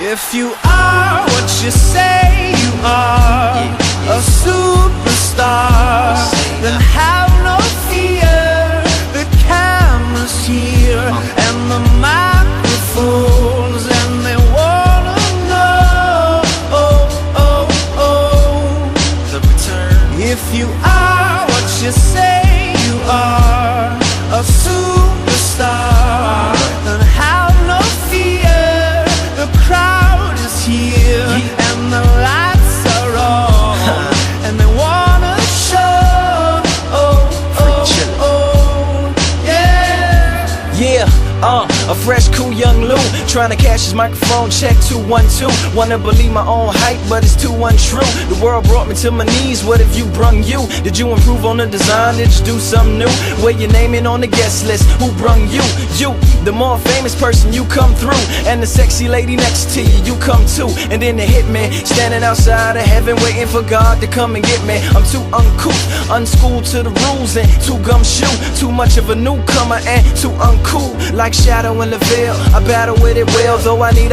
If you are what you say you are, a superstar, then have no fear. The camera's here and the microphones, and they wanna know, the return. If you are what you say you are, a superstar, then have no fear. The crowd is here and the lights are on, and they wanna show, a fresh, cool young Lou, trying to cash his microphone check 212. Wanna believe my own hype, but it's too untrue. The world brought me to my knees, what have you brung you? Did you improve on the design, did you do something new? Where your name in on the guest list, who brung you? You, the more famous person, you come through. And the sexy lady next to you, you come too. And then the hitman, standing outside of heaven, waiting for God to come and get me. I'm too uncouth, unschooled to the rules, and too gumshoe. Too much of a newcomer and too uncool, like Shadow in the veil. I battle with it well, though I need